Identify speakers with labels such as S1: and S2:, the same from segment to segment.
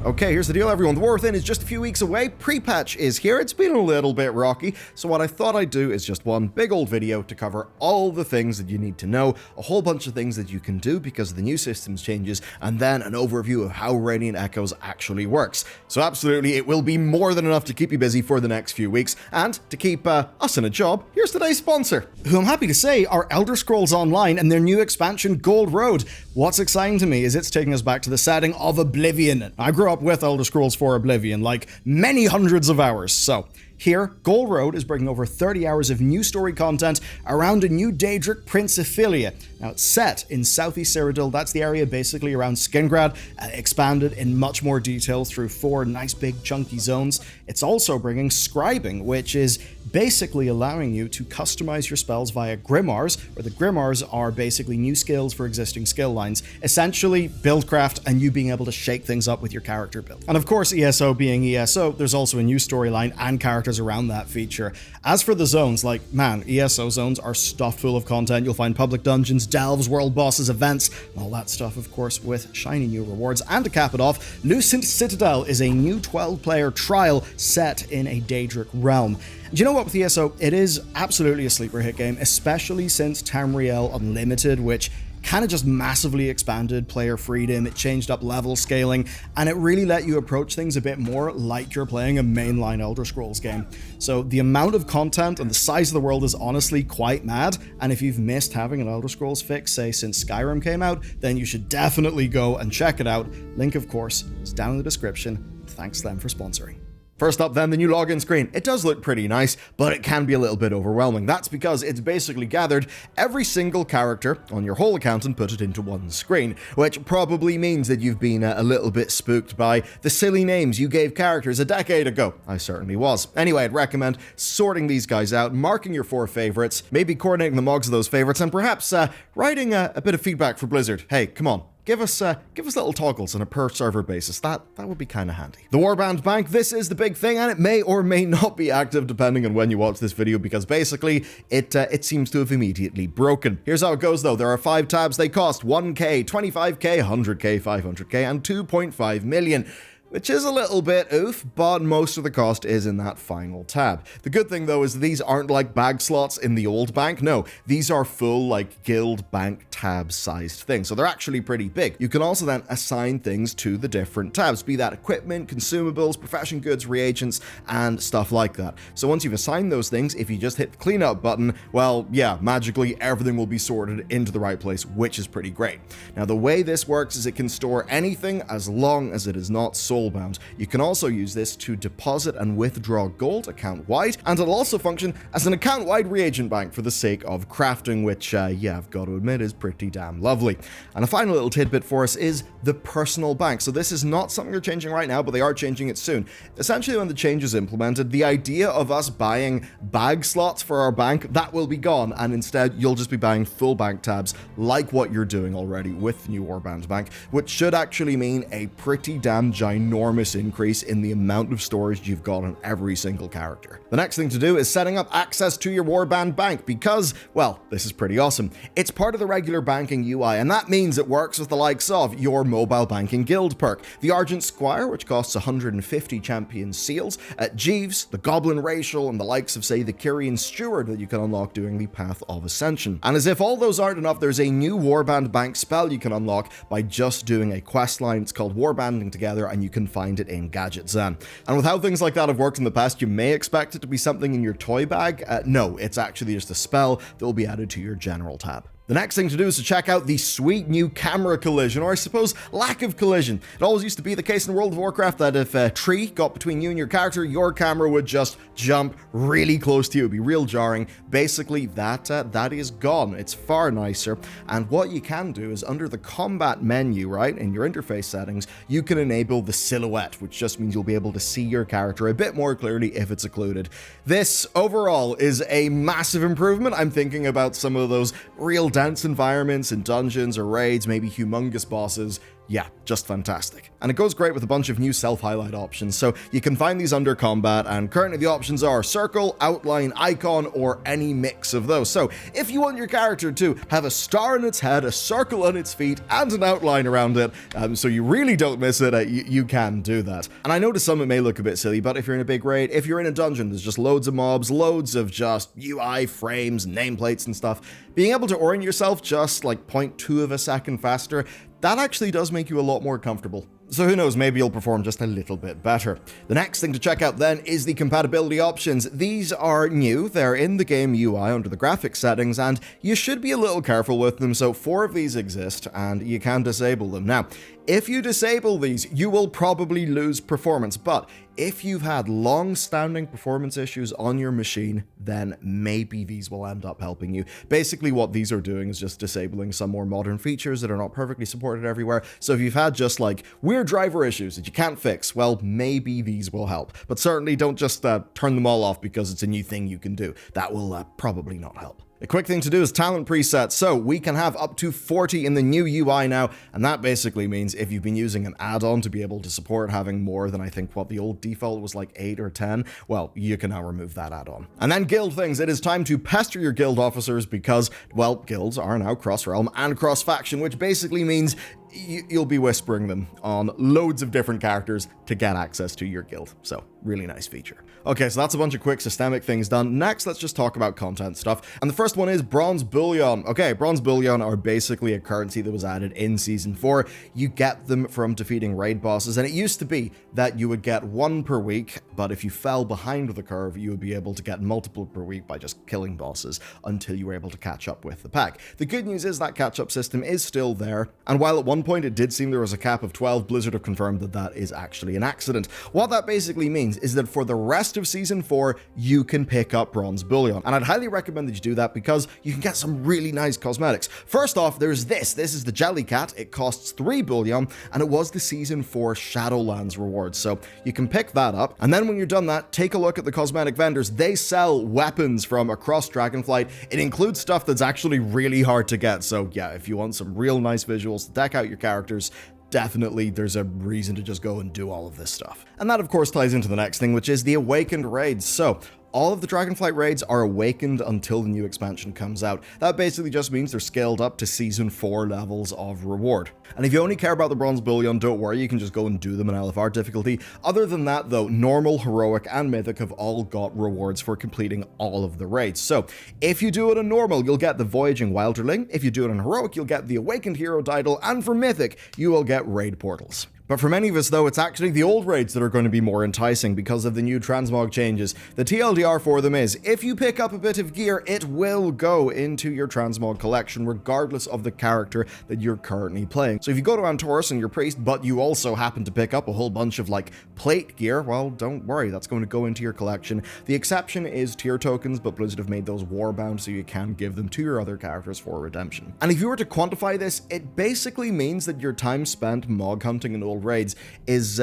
S1: Okay, here's the deal, everyone. The War Within is just a few weeks away. Prepatch is here. It's been a little bit rocky, so what I thought I'd do is just one big old video to cover all the things that you need to know, a whole bunch of things that you can do because of the new systems changes, and then an overview of how Radiant Echoes actually works. So absolutely, it will be more than enough to keep you busy for the next few weeks, and to keep us in a job, here's today's sponsor, who I'm happy to say are Elder Scrolls Online and their new expansion, Gold Road. What's exciting to me is it's taking us back to the setting of Oblivion. I grew up with Elder Scrolls 4 Oblivion, like many hundreds of hours, so here, Gold Road is bringing over 30 hours of new story content around a new Daedric Prince Ophelia. Now, it's set in Southeast Cyrodiil, that's the area basically around Skingrad, expanded in much more detail through 4 nice big chunky zones. It's also bringing scribing, which is basically allowing you to customize your spells via grimoires, where the grimoires are basically new skills for existing skill lines, essentially buildcraft and you being able to shake things up with your character build. And of course, ESO being ESO, there's also a new storyline and characters around that feature. As for the zones, like, man, ESO zones are stuffed full of content. You'll find public dungeons, delves, world bosses, events, and all that stuff, of course, with shiny new rewards. And to cap it off, Lucent Citadel is a new 12-player trial set in a Daedric realm. Do you know what, with ESO, it is absolutely a sleeper hit game, especially since Tamriel Unlimited, which kind of just massively expanded player freedom. It changed up level scaling, and it really let you approach things a bit more like you're playing a mainline Elder Scrolls game. So the amount of content and the size of the world is honestly quite mad, and if you've missed having an Elder Scrolls fix, say since Skyrim came out, then you should definitely go and check it out. Link, of course, is down in the description. Thanks to them for sponsoring. First up then, the new login screen. It does look pretty nice, but it can be a little bit overwhelming. That's because it's basically gathered every single character on your whole account and put it into one screen, which probably means that you've been a little bit spooked by the silly names you gave characters a decade ago. I certainly was. Anyway, I'd recommend sorting these guys out, marking your 4 favorites, maybe coordinating the mods of those favorites, and perhaps writing a bit of feedback for Blizzard. Hey, come on. Give us little toggles on a per server basis. That would be kind of handy. The Warband Bank, this is the big thing, and it may or may not be active depending on when you watch this video, because basically it seems to have immediately broken. Here's how it goes though. There are 5 tabs. They cost 1k, 25k, 100k, 500k, and 2.5 million. Which is a little bit oof, but most of the cost is in that final tab. The good thing though is these aren't like bag slots in the old bank. No, these are full like guild bank tab sized things. So they're actually pretty big. You can also then assign things to the different tabs, be that equipment, consumables, profession goods, reagents, and stuff like that. So once you've assigned those things, if you just hit the cleanup button, well, yeah, magically everything will be sorted into the right place, which is pretty great. Now the way this works is it can store anything as long as it is not soul bound. You can also use this to deposit and withdraw gold account-wide, and it'll also function as an account-wide reagent bank for the sake of crafting, which, yeah, I've got to admit is pretty damn lovely. And a final little tidbit for us is the personal bank. So this is not something they're changing right now, but they are changing it soon. Essentially, when the change is implemented, the idea of us buying bag slots for our bank, that will be gone, and instead you'll just be buying full bank tabs like what you're doing already with the new Warband Bank, which should actually mean a pretty damn ginormous increase in the amount of storage you've got on every single character. The next thing to do is setting up access to your Warband Bank because, well, this is pretty awesome. It's part of the regular banking UI, and that means it works with the likes of your mobile banking guild perk, the Argent Squire, which costs 150 champion seals, Jeeves, the Goblin Racial, and the likes of, say, the Kyrian Steward that you can unlock during the Path of Ascension. And as if all those aren't enough, there's a new Warband Bank spell you can unlock by just doing a quest line. It's called Warbanding Together, and you can find it in Gadget Zen. And with how things like that have worked in the past, you may expect it to be something in your toy bag. No, it's actually just a spell that will be added to your general tab. The next thing to do is to check out the sweet new camera collision, or I suppose lack of collision. It always used to be the case in World of Warcraft that if a tree got between you and your character, your camera would just jump really close to you. It would be real jarring. Basically, that is gone. It's far nicer. And what you can do is under the combat menu, right, in your interface settings, you can enable the silhouette, which just means you'll be able to see your character a bit more clearly if it's occluded. This overall is a massive improvement. I'm thinking about some of those real dense environments in dungeons or raids, maybe humongous bosses. yeah, just fantastic. And it goes great with a bunch of new self-highlight options, so you can find these under combat, and currently the options are circle, outline, icon, or any mix of those. So if you want your character to have a star in its head, a circle on its feet, and an outline around it, so you really don't miss it, you can do that. And I know to some it may look a bit silly, but if you're in a big raid, if you're in a dungeon, there's just loads of mobs, loads of just UI frames, nameplates and stuff, being able to orient yourself just like 0.2 of a second faster, that actually does make you a lot more comfortable. So who knows, maybe you'll perform just a little bit better. The next thing to check out then is the compatibility options. These are new, they're in the game UI under the graphics settings, and you should be a little careful with them. So 4 of these exist, and you can disable them. Now, if you disable these, you will probably lose performance, but if you've had long-standing performance issues on your machine, then maybe these will end up helping you. Basically, what these are doing is just disabling some more modern features that are not perfectly supported everywhere. So if you've had just like weird driver issues that you can't fix, well, maybe these will help. But certainly don't just turn them all off because it's a new thing you can do. That will probably not help. A quick thing to do is talent presets, so we can have up to 40 in the new UI now, and that basically means if you've been using an add-on to be able to support having more than I think what the old default was like 8 or 10, well, you can now remove that add-on. And then guild things, it is time to pester your guild officers because, well, guilds are now cross-realm and cross-faction, which basically means you'll be whispering them on loads of different characters to get access to your guild. So, really nice feature. Okay, so that's a bunch of quick systemic things done. Next, let's just talk about content stuff. And the first one is Bronze Bullion. Okay, Bronze Bullion are basically a currency that was added in Season 4. You get them from defeating raid bosses, and it used to be that you would get 1 per week, but if you fell behind the curve, you would be able to get multiple per week by just killing bosses until you were able to catch up with the pack. The good news is that catch-up system is still there, and while at one point it did seem there was a cap of 12, Blizzard have confirmed that that is actually an accident. What that basically means is that for the rest of Season 4, you can pick up Bronze Bullion, and I'd highly recommend that you do that because you can get some really nice cosmetics. First off, there's this is the Jellycat. It costs 3 Bullion, and it was the Season 4 Shadowlands reward, so you can pick that up, and then when you're done that, take a look at the cosmetic vendors. They sell weapons from across Dragonflight. It includes stuff that's actually really hard to get, so yeah, if you want some real nice visuals to deck out your characters, definitely there's a reason to just go and do all of this stuff. And that of course ties into the next thing, which is the Awakened raids. So all of the Dragonflight raids are awakened until the new expansion comes out. That basically just means they're scaled up to Season 4 levels of reward. And if you only care about the Bronze Bullion, don't worry, you can just go and do them in LFR difficulty. Other than that though, Normal, Heroic, and Mythic have all got rewards for completing all of the raids. So if you do it on Normal, you'll get the Voyaging Wilderling. If you do it on Heroic, you'll get the Awakened Hero title, and for Mythic, you will get raid portals. But for many of us though, it's actually the old raids that are going to be more enticing because of the new transmog changes. The TLDR for them is, if you pick up a bit of gear, it will go into your transmog collection regardless of the character that you're currently playing. So if you go to Antorus and you're Priest, but you also happen to pick up a whole bunch of like plate gear, well, don't worry, that's going to go into your collection. The exception is tier tokens, but Blizzard have made those warbound so you can give them to your other characters for redemption. And if you were to quantify this, it basically means that your time spent mog hunting in old raids is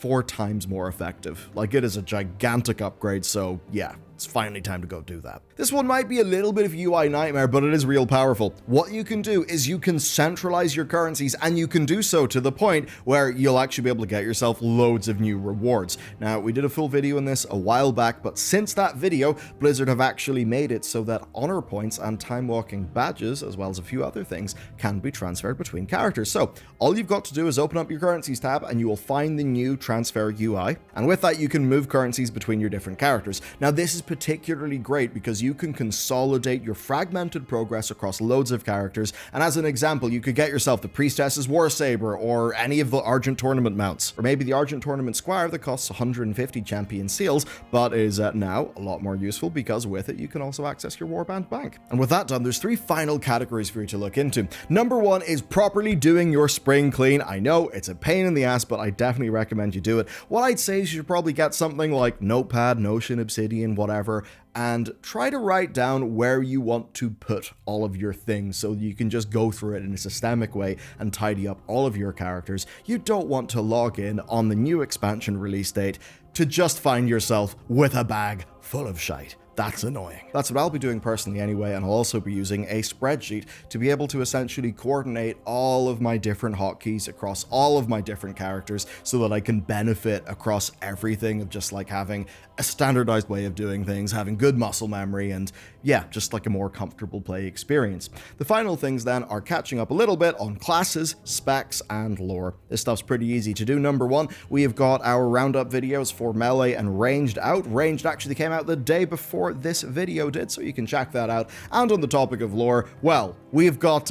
S1: 4 times more effective. Like, it is a gigantic upgrade, so yeah, it's finally time to go do that. This one might be a little bit of UI nightmare, but it is real powerful. What you can do is you can centralize your currencies, and you can do so to the point where you'll actually be able to get yourself loads of new rewards. Now, we did a full video on this a while back, but since that video, Blizzard have actually made it so that honor points and time walking badges, as well as a few other things, can be transferred between characters. So all you've got to do is open up your currencies tab, and you will find the new transfer UI. And with that, you can move currencies between your different characters. Now, this is particularly great because you can consolidate your fragmented progress across loads of characters, and as an example, you could get yourself the Priestess's Warsaber, or any of the Argent Tournament mounts, or maybe the Argent Tournament Squire that costs 150 champion seals, but is now a lot more useful because with it you can also access your Warband bank. And with that done, there's 3 final categories for you to look into. Number 1 is properly doing your spring clean. I know it's a pain in the ass, but I definitely recommend you do it. What I'd say is you should probably get something like Notepad, Notion, Obsidian, whatever, and try to write down where you want to put all of your things so you can just go through it in a systemic way and tidy up all of your characters. You don't want to log in on the new expansion release date to just find yourself with a bag full of shite. That's annoying. That's what I'll be doing personally anyway, and I'll also be using a spreadsheet to be able to essentially coordinate all of my different hotkeys across all of my different characters so that I can benefit across everything of just like having a standardized way of doing things, having good muscle memory, and yeah, just like a more comfortable play experience. The final things then are catching up a little bit on classes, specs, and lore. This stuff's pretty easy to do. Number one, we have got our roundup videos for melee and ranged out. Ranged actually came out the day before this video did, so you can check that out. And on the topic of lore, well, we've got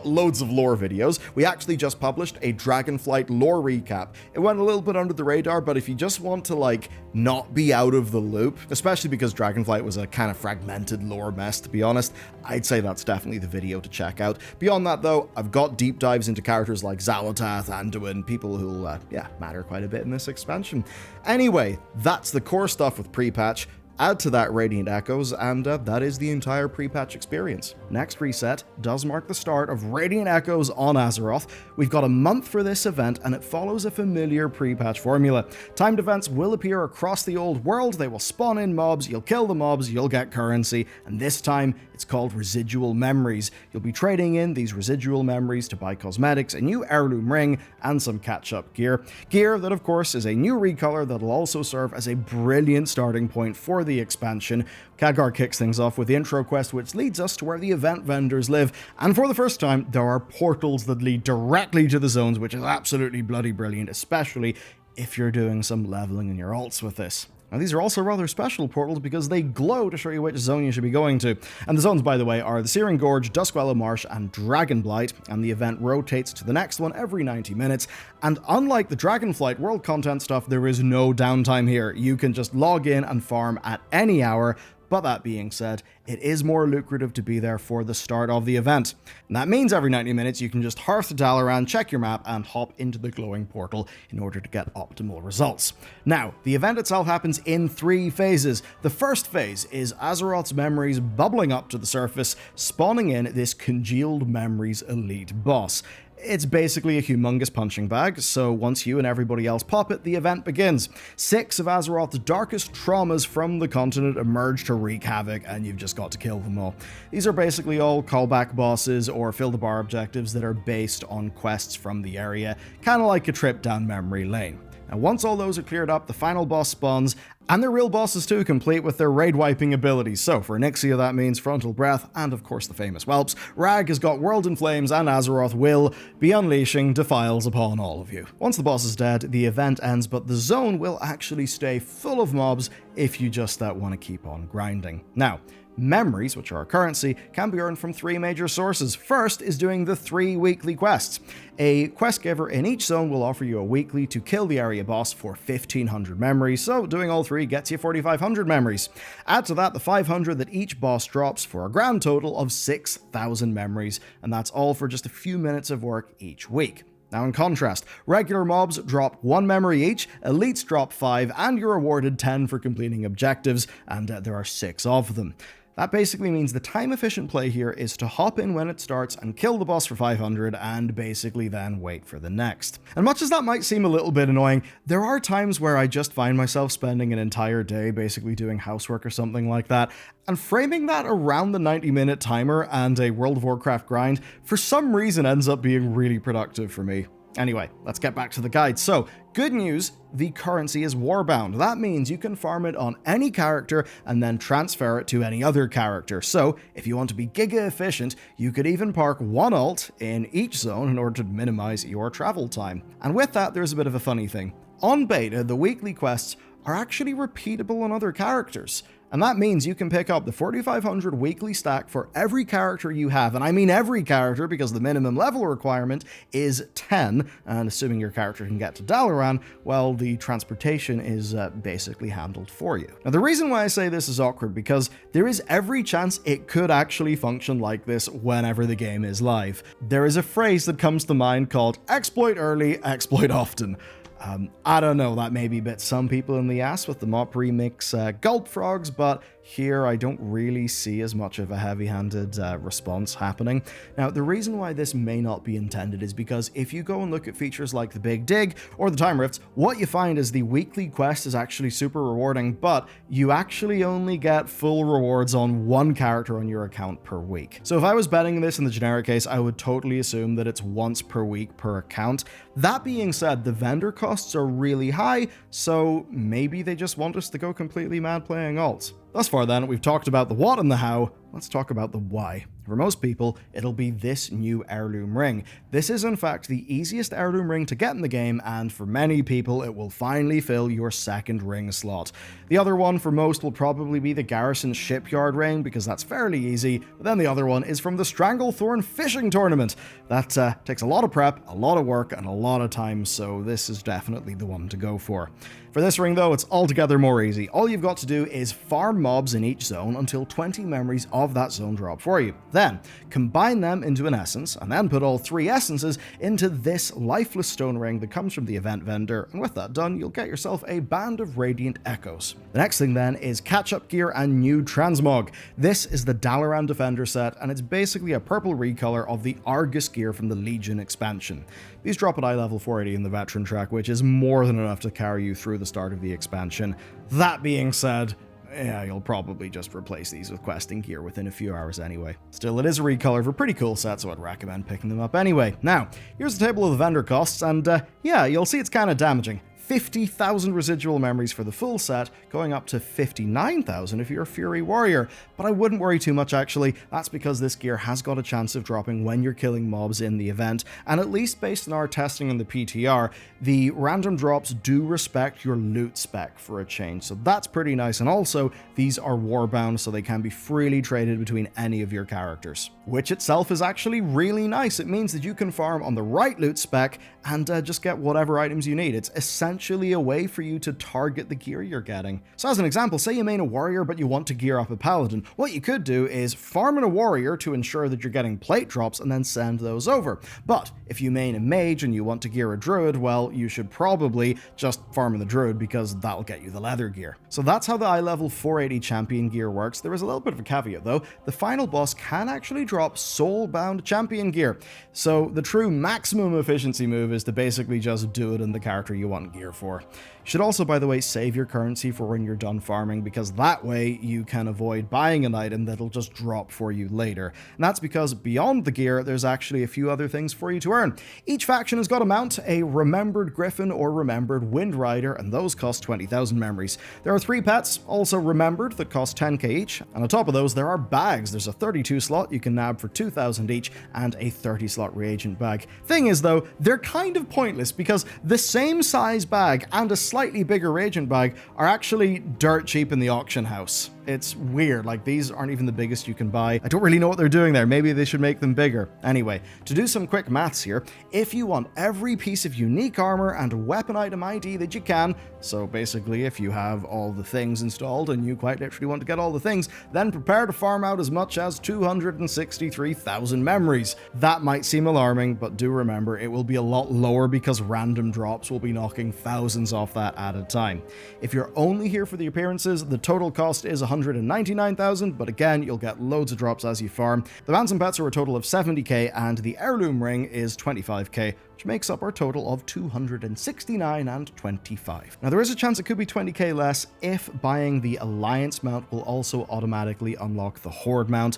S1: loads of lore videos. We actually just published a Dragonflight lore recap. It went a little bit under the radar, but if you just want to like not be out of the loop, especially because Dragonflight was a kind of fragmented lore mess, to be honest, I'd say that's definitely the video to check out. Beyond that though, I've got deep dives into characters like Xal'atath, Anduin, people who'll matter quite a bit in this expansion. Anyway, that's the core stuff with Prepatch. Add to that Radiant Echoes, and that is the entire pre-patch experience. Next reset does mark the start of Radiant Echoes on Azeroth. We've got a month for this event, and it follows a familiar pre-patch formula. Timed events will appear across the old world, they will spawn in mobs, you'll kill the mobs, you'll get currency, and this time it's called Residual Memories. You'll be trading in these residual memories to buy cosmetics, a new heirloom ring, and some catch-up gear. Gear that, of course, is a new recolor that'll also serve as a brilliant starting point for the expansion. Khadgar kicks things off with the intro quest, which leads us to where the event vendors live, and for the first time, there are portals that lead directly to the zones, which is absolutely bloody brilliant, especially if you're doing some leveling in your alts with this. Now, these are also rather special portals because they glow to show you which zone you should be going to. And the zones, by the way, are the Searing Gorge, Duskwellow Marsh, and Dragonblight, and the event rotates to the next one every 90 minutes. And unlike the Dragonflight world content stuff, there is no downtime here. You can just log in and farm at any hour. But that being said, it is more lucrative to be there for the start of the event. And that means every 90 minutes you can just hearth to Dalaran, check your map, and hop into the glowing portal in order to get optimal results. Now, the event itself happens in 3 phases. The first phase is Azeroth's memories bubbling up to the surface, spawning in this Congealed Memories elite boss. It's basically a humongous punching bag, so once you and everybody else pop it, the event begins. 6 of Azeroth's darkest traumas from the continent emerge to wreak havoc, and you've just got to kill them all. These are basically all callback bosses or fill-the-bar objectives that are based on quests from the area, kind of like a trip down memory lane. Now, once all those are cleared up, the final boss spawns, and the real bosses too, complete with their raid-wiping abilities. So for Nyxia, that means Frontal Breath, and of course the famous whelps. Rag has got World in Flames, and Azeroth will be unleashing defiles upon all of you. Once the boss is dead, the event ends, but the zone will actually stay full of mobs if you just want to keep on grinding. Now, memories, which are a currency, can be earned from 3 major sources. First is doing the 3 weekly quests. A quest giver in each zone will offer you a weekly to kill the area boss for 1500 memories, so doing all 3 gets you 4500 memories. Add to that the 500 that each boss drops for a grand total of 6000 memories, and that's all for just a few minutes of work each week. Now in contrast, regular mobs drop 1 memory each, elites drop 5, and you're awarded 10 for completing objectives, and there are 6 of them. That basically means the time-efficient play here is to hop in when it starts and kill the boss for 500 and basically then wait for the next. And much as that might seem a little bit annoying, there are times where I just find myself spending an entire day basically doing housework or something like that, and framing that around the 90-minute timer and a World of Warcraft grind for some reason ends up being really productive for me. Anyway, let's get back to the guide. So, good news, the currency is warbound. That means you can farm it on any character and then transfer it to any other character. So, if you want to be giga efficient, you could even park 1 alt in each zone in order to minimize your travel time. And with that, there's a bit of a funny thing. On beta, the weekly quests are actually repeatable on other characters. And that means you can pick up the 4500 weekly stack for every character you have, and I mean every character because the minimum level requirement is 10, and assuming your character can get to Dalaran, well, the transportation is basically handled for you. Now, the reason why I say this is awkward because there is every chance it could actually function like this whenever the game is live. There is a phrase that comes to mind called exploit early, exploit often. I don't know, that maybe bit some people in the ass with the mop remix Gulp Frogs, but Here, I don't really see as much of a heavy-handed response happening. Now, the reason why this may not be intended is because if you go and look at features like the Big Dig or the Time Rifts, what you find is the weekly quest is actually super rewarding, but you actually only get full rewards on one character on your account per week. So if I was betting this in the generic case, I would totally assume that it's once per week per account. That being said, the vendor costs are really high, so maybe they just want us to go completely mad playing alts. Thus far then, we've talked about the what and the how, let's talk about the why. For most people, it'll be this new heirloom ring. This is in fact the easiest heirloom ring to get in the game, and for many people it will finally fill your second ring slot. The other one for most will probably be the Garrison Shipyard ring, because that's fairly easy, but then the other one is from the Stranglethorn Fishing Tournament. That takes a lot of prep, a lot of work, and a lot of time, so this is definitely the one to go for. For this ring though, it's altogether more easy. All you've got to do is farm mobs in each zone until 20 memories of that zone drop for you. Then, combine them into an essence, and then put all 3 essences into this lifeless stone ring that comes from the event vendor, and with that done, you'll get yourself a band of Radiant Echoes. The next thing then is catch-up gear and new transmog. This is the Dalaran Defender set, and it's basically a purple recolor of the Argus gear from the Legion expansion. These drop at eye level 480 in the veteran track, which is more than enough to carry you through the start of the expansion. That being said, yeah, you'll probably just replace these with questing gear within a few hours anyway. Still, it is a recolor of a pretty cool set, so I'd recommend picking them up anyway. Now, here's the table of the vendor costs, and yeah, you'll see it's kind of damaging. 50,000 residual memories for the full set, going up to 59,000 if you're a Fury Warrior. But I wouldn't worry too much actually, that's because this gear has got a chance of dropping when you're killing mobs in the event, and at least based on our testing in the PTR, the random drops do respect your loot spec for a change, so that's pretty nice, and also, these are warbound, so they can be freely traded between any of your characters. Which itself is actually really nice. It means that you can farm on the right loot spec and just get whatever items you need. It's essentially a way for you to target the gear you're getting. So as an example, say you main a warrior but you want to gear up a paladin. What you could do is farm in a warrior to ensure that you're getting plate drops and then send those over. But if you main a mage and you want to gear a druid, well, you should probably just farm in the druid because that'll get you the leather gear. So that's how the eye level 480 champion gear works. There is a little bit of a caveat though. The final boss can actually drop soul-bound champion gear. So the true maximum efficiency move is to basically just do it in the character you want gear for. You should also, by the way, save your currency for when you're done farming, because that way you can avoid buying an item that'll just drop for you later. And that's because beyond the gear, there's actually a few other things for you to earn. Each faction has got a mount, a Remembered Griffin or Remembered Wind Rider, and those cost 20,000 memories. There are 3 pets, also remembered, that cost 10k each, and on top of those there are bags. There's a 32 slot you can nab for 2,000 each, and a 30 slot reagent bag. Thing is though, they're kind of pointless because the same size bag and a slightly bigger reagent bag are actually dirt cheap in the auction house. It's weird, like these aren't even the biggest you can buy. I don't really know what they're doing there, maybe they should make them bigger. Anyway, to do some quick maths here, if you want every piece of unique armor and weapon item ID that you can, so basically if you have all the things installed and you quite literally want to get all the things, then prepare to farm out as much as 263,000 memories. That might seem alarming, but do remember it will be a lot lower because random drops will be knocking thousands off that at a time. If you're only here for the appearances, the total cost is 199,000, but again, you'll get loads of drops as you farm. The Vans and Pets are a total of 70k, and the Heirloom Ring is 25k, which makes up our total of 269 and 25. Now, there is a chance it could be 20k less if buying the Alliance mount will also automatically unlock the Horde mount.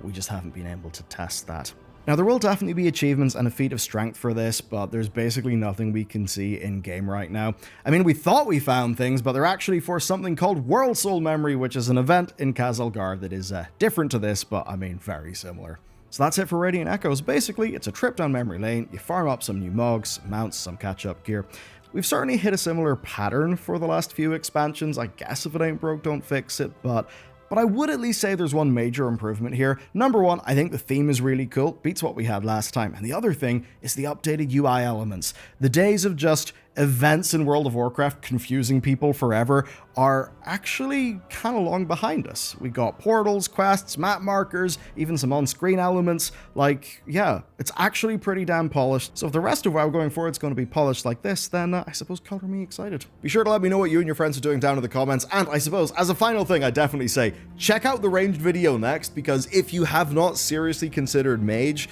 S1: We just haven't been able to test that. Now, there will definitely be achievements and a feat of strength for this, but there's basically nothing we can see in-game right now. I mean, we thought we found things, but they're actually for something called World Soul Memory, which is an event in Khazalgar that is different to this, but I mean, very similar. So that's it for Radiant Echoes. Basically, it's a trip down memory lane, you farm up some new mogs, mounts, some catch-up gear. We've certainly hit a similar pattern for the last few expansions. I guess if it ain't broke, don't fix it, but I would at least say there's one major improvement here. Number one, I think the theme is really cool, beats what we had last time, and the other thing is the updated UI elements. The days of just events in World of Warcraft confusing people forever are actually kind of long behind us. We got portals, quests, map markers, even some on-screen elements. Like, yeah, it's actually pretty damn polished. So if the rest of WoW going forward is going to be polished like this, then I suppose color me excited. Be sure to let me know what you and your friends are doing down in the comments. And I suppose, as a final thing, I definitely say, check out the ranged video next, because if you have not seriously considered Mage,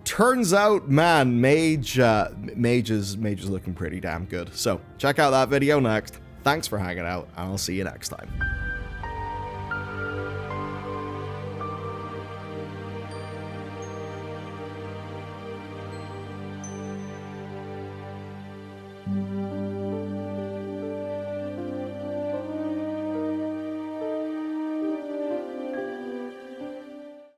S1: turns out, man, Mage is looking pretty damn good. So check out that video next. Thanks for hanging out, and I'll see you next time.